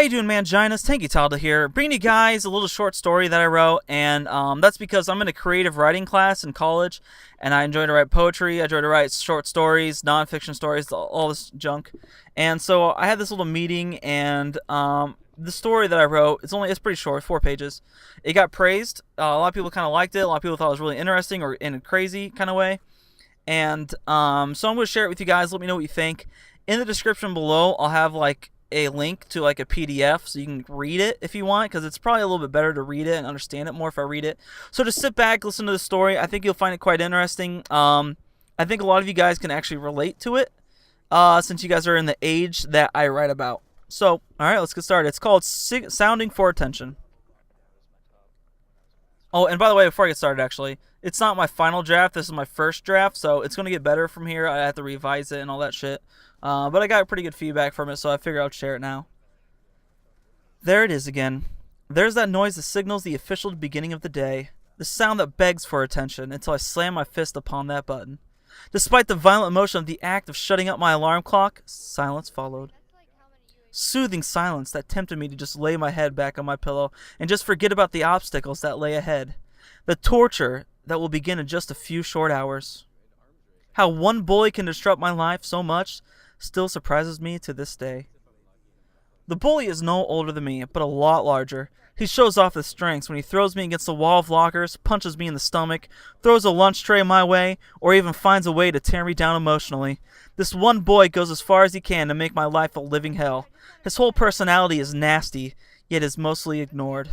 How you doing, Manginas? Tanky Talda here, bringing you guys a little short story that I wrote, and that's because I'm in a creative writing class in college, and I enjoy to write poetry, I enjoy to write short stories, nonfiction stories, all this junk, and so I had this little meeting, and the story that I wrote, it's pretty short, 4 pages. It got praised. A lot of people kind of liked it. A lot of people thought it was really interesting or in a crazy kind of way, and so I'm going to share it with you guys. Let me know what you think. In the description below, I'll have like a link to like a PDF so you can read it if you want, because it's probably a little bit better to read it and understand it more if I read it. So just sit back, listen to the story. I think you'll find it quite interesting. I think a lot of you guys can actually relate to it since you guys are in the age that I write about. So, alright, let's get started. It's called Sounding for Attention. Oh, and by the way, before I get started, actually, it's not my final draft. This is my first draft, so it's going to get better from here. I have to revise it and all that shit. But I got pretty good feedback from it, so I figured I'd share it now. There it is again. There's that noise that signals the official beginning of the day. The sound that begs for attention until I slam my fist upon that button. Despite the violent motion of the act of shutting up my alarm clock, silence followed. Soothing silence that tempted me to just lay my head back on my pillow and just forget about the obstacles that lay ahead. The torture that will begin in just a few short hours. How one bully can disrupt my life so much still surprises me to this day. The bully is no older than me, but a lot larger. He shows off his strengths when he throws me against the wall of lockers, punches me in the stomach, throws a lunch tray my way, or even finds a way to tear me down emotionally. This one boy goes as far as he can to make my life a living hell. His whole personality is nasty, yet is mostly ignored.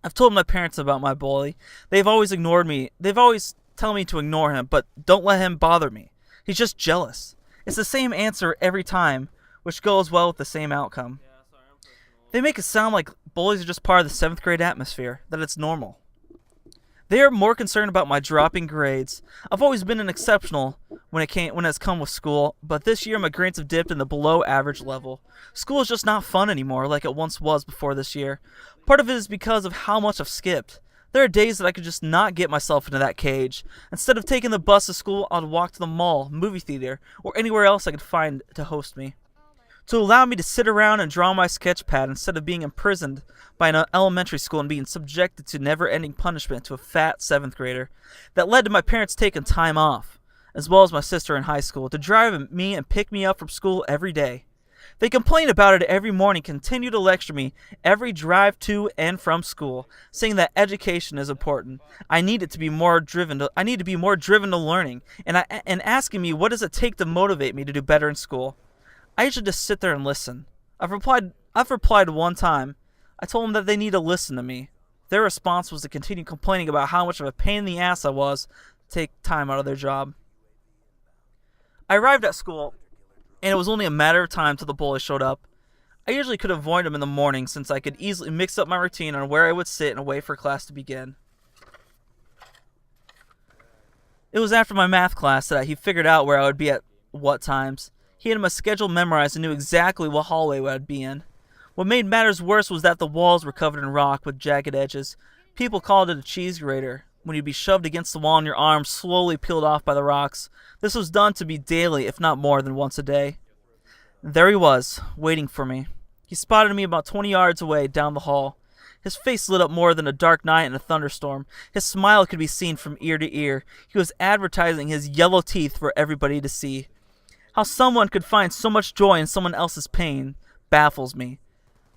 I've told my parents about my bully. They've always ignored me. They've always tell me to ignore him, but don't let him bother me. He's just jealous. It's the same answer every time, which goes well with the same outcome. They make it sound like bullies are just part of the 7th grade atmosphere, that it's normal. They are more concerned about my dropping grades. I've always been an exceptional when it's come with school, but this year my grades have dipped in the below average level. School is just not fun anymore like it once was before this year. Part of it is because of how much I've skipped. There are days that I could just not get myself into that cage. Instead of taking the bus to school, I'd walk to the mall, movie theater, or anywhere else I could find to host me. To allow me to sit around and draw my sketch pad instead of being imprisoned by an elementary school and being subjected to never-ending punishment to a fat 7th grader. That led to my parents taking time off, as well as my sister in high school, to drive me and pick me up from school every day. They complain about it every morning, continue to lecture me every drive to and from school, saying that education is important. I need to be more driven to learning, and asking me what does it take to motivate me to do better in school. I usually just sit there and listen. I've replied one time. I told them that they need to listen to me. Their response was to continue complaining about how much of a pain in the ass I was to take time out of their job. I arrived at school, and it was only a matter of time till the bully showed up. I usually could avoid him in the morning since I could easily mix up my routine on where I would sit and wait for class to begin. It was after my math class that he figured out where I would be at what times. He had my schedule memorized and knew exactly what hallway I'd be in. What made matters worse was that the walls were covered in rock with jagged edges. People called it a cheese grater, when you'd be shoved against the wall and your arms slowly peeled off by the rocks. This was done to me daily, if not more than once a day. There he was, waiting for me. He spotted me about 20 yards away down the hall. His face lit up more than a dark night in a thunderstorm. His smile could be seen from ear to ear. He was advertising his yellow teeth for everybody to see. How someone could find so much joy in someone else's pain baffles me.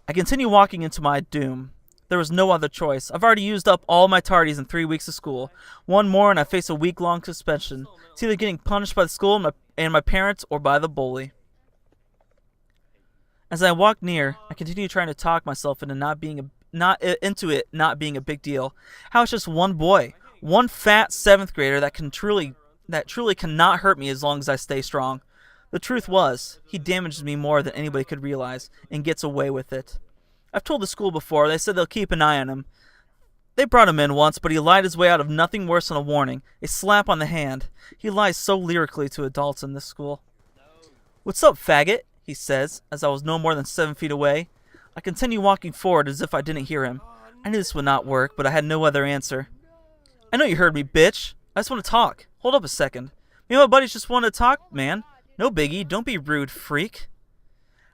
I continue walking into my doom. There was no other choice. I've already used up all my tardies in 3 weeks of school. One more and I face a week-long suspension. It's either getting punished by the school and my parents or by the bully. As I walk near, I continue trying to talk myself into not being a big deal. How it's just one boy, one fat 7th grader that truly cannot hurt me as long as I stay strong. The truth was, he damages me more than anybody could realize, and gets away with it. I've told the school before, they said they'll keep an eye on him. They brought him in once, but he lied his way out of nothing worse than a warning, a slap on the hand. He lies so lyrically to adults in this school. "What's up, faggot?" he says, as I was no more than 7 feet away. I continue walking forward as if I didn't hear him. I knew this would not work, but I had no other answer. "I know you heard me, bitch. I just want to talk. Hold up a second. Me and my buddies just want to talk, man. No biggie, don't be rude, freak."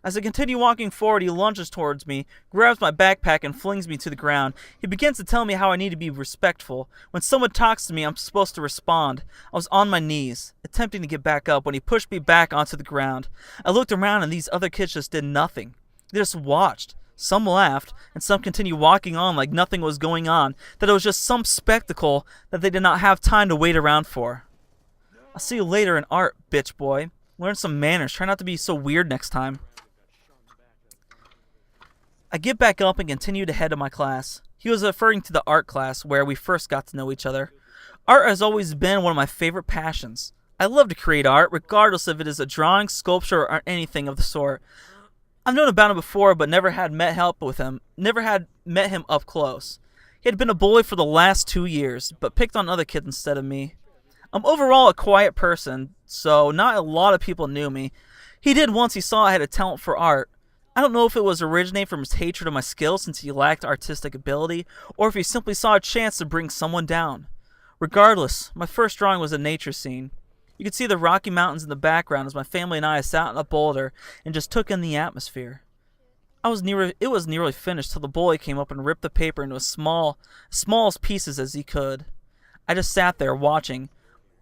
As I continue walking forward, he lunges towards me, grabs my backpack, and flings me to the ground. He begins to tell me how I need to be respectful. When someone talks to me, I'm supposed to respond. I was on my knees, attempting to get back up when he pushed me back onto the ground. I looked around and these other kids just did nothing. They just watched. Some laughed, and some continued walking on like nothing was going on, that it was just some spectacle that they did not have time to wait around for. I'll see you later in art, bitch boy. Learn some manners. Try not to be so weird next time. I get back up and continue to head to my class. He was referring to the art class where we first got to know each other. Art has always been one of my favorite passions. I love to create art, regardless if it is a drawing, sculpture, or anything of the sort. I've known about him before, but never had met him up close. He had been a bully for the last 2 years, but picked on other kids instead of me. I'm overall a quiet person, so not a lot of people knew me. He did once he saw I had a talent for art. I don't know if it was originating from his hatred of my skills since he lacked artistic ability, or if he simply saw a chance to bring someone down. Regardless, my first drawing was a nature scene. You could see the Rocky Mountains in the background as my family and I sat on a boulder and just took in the atmosphere. It was nearly finished till the bully came up and ripped the paper into as small pieces as he could. I just sat there watching.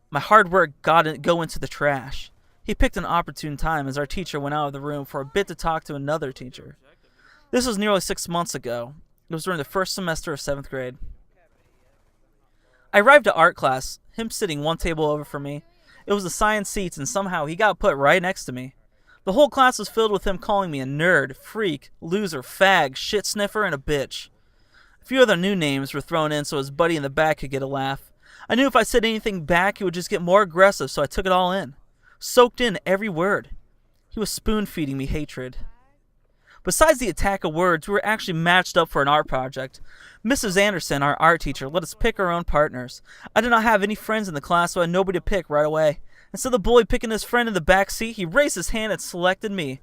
My hard work go into the trash. He picked an opportune time as our teacher went out of the room for a bit to talk to another teacher. This was nearly 6 months ago. It was during the first semester of 7th grade. I arrived at art class, him sitting one table over from me. It was assigned seats, and somehow he got put right next to me. The whole class was filled with him calling me a nerd, freak, loser, fag, shit sniffer, and a bitch. A few other new names were thrown in so his buddy in the back could get a laugh. I knew if I said anything back, he would just get more aggressive, so I took it all in. Soaked in every word. He was spoon-feeding me hatred. Besides the attack of words, we were actually matched up for an art project. Mrs. Anderson, our art teacher, let us pick our own partners. I did not have any friends in the class, so I had nobody to pick right away. Instead of the bully picking his friend in the back seat, he raised his hand and selected me.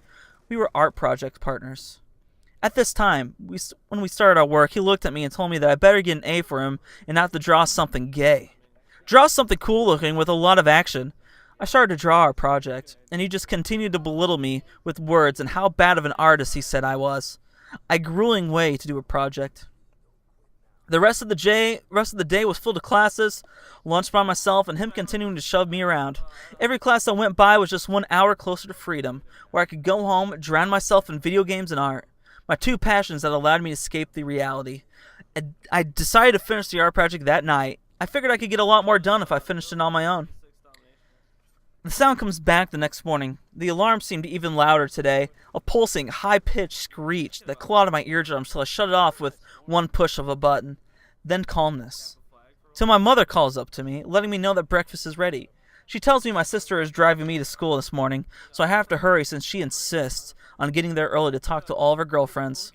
We were art project partners. At this time, when we started our work, he looked at me and told me that I better get an A for him and not to draw something gay. Draw something cool looking with a lot of action. I started to draw our project, and he just continued to belittle me with words and how bad of an artist he said I was. A grueling way to do a project. The rest of the day was full of classes, lunch by myself, and him continuing to shove me around. Every class I went by was just 1 hour closer to freedom, where I could go home, drown myself in video games and art. My two passions that allowed me to escape the reality. I decided to finish the art project that night. I figured I could get a lot more done if I finished it on my own. The sound comes back the next morning. The alarm seemed even louder today, a pulsing, high-pitched screech that clawed my eardrums till I shut it off with one push of a button. Then calmness. Till my mother calls up to me, letting me know that breakfast is ready. She tells me my sister is driving me to school this morning, so I have to hurry since she insists on getting there early to talk to all of her girlfriends.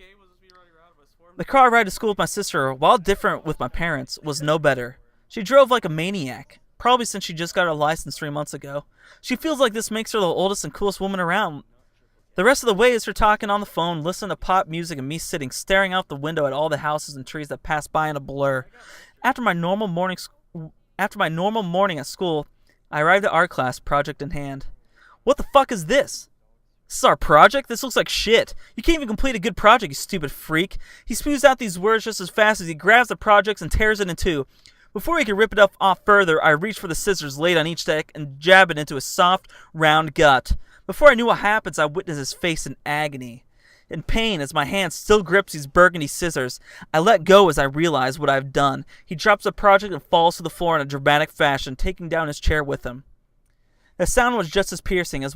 The car ride to school with my sister, while different with my parents, was no better. She drove like a maniac. Probably since she just got her license 3 months ago. She feels like this makes her the oldest and coolest woman around. The rest of the way is her talking on the phone, listening to pop music, and me sitting, staring out the window at all the houses and trees that pass by in a blur. After my normal morning at school, I arrived at art class, project in hand. What the fuck is this? This is our project? This looks like shit. You can't even complete a good project, you stupid freak. He spews out these words just as fast as he grabs the projects and tears it in two. Before he could rip it off further, I reached for the scissors laid on each deck and jab it into his soft, round gut. Before I knew what happens, I witnessed his face in agony. In pain, as my hand still grips these burgundy scissors, I let go as I realize what I've done. He drops the project and falls to the floor in a dramatic fashion, taking down his chair with him. The sound was just as piercing as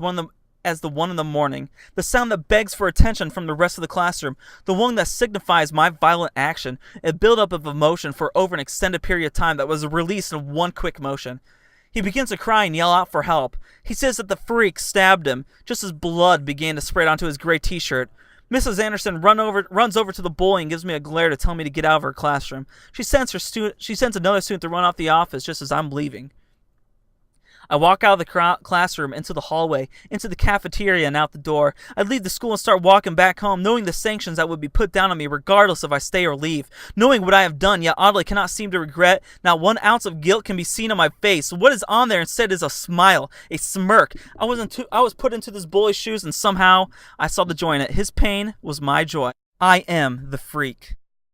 the one in the morning, the sound that begs for attention from the rest of the classroom, the one that signifies my violent action, a buildup of emotion for over an extended period of time that was released in one quick motion. He begins to cry and yell out for help. He says that the freak stabbed him, just as blood began to spread onto his gray t-shirt. Mrs. Anderson runs over to the bully and gives me a glare to tell me to get out of her classroom. She sends another student to run off the office just as I'm leaving. I walk out of the classroom, into the hallway, into the cafeteria, and out the door. I'd leave the school and start walking back home, knowing the sanctions that would be put down on me regardless if I stay or leave. Knowing what I have done, yet oddly cannot seem to regret. Not 1 ounce of guilt can be seen on my face. What is on there instead is a smile, a smirk. I was put into this bully's shoes, and somehow I saw the joy in it. His pain was my joy. I am the freak.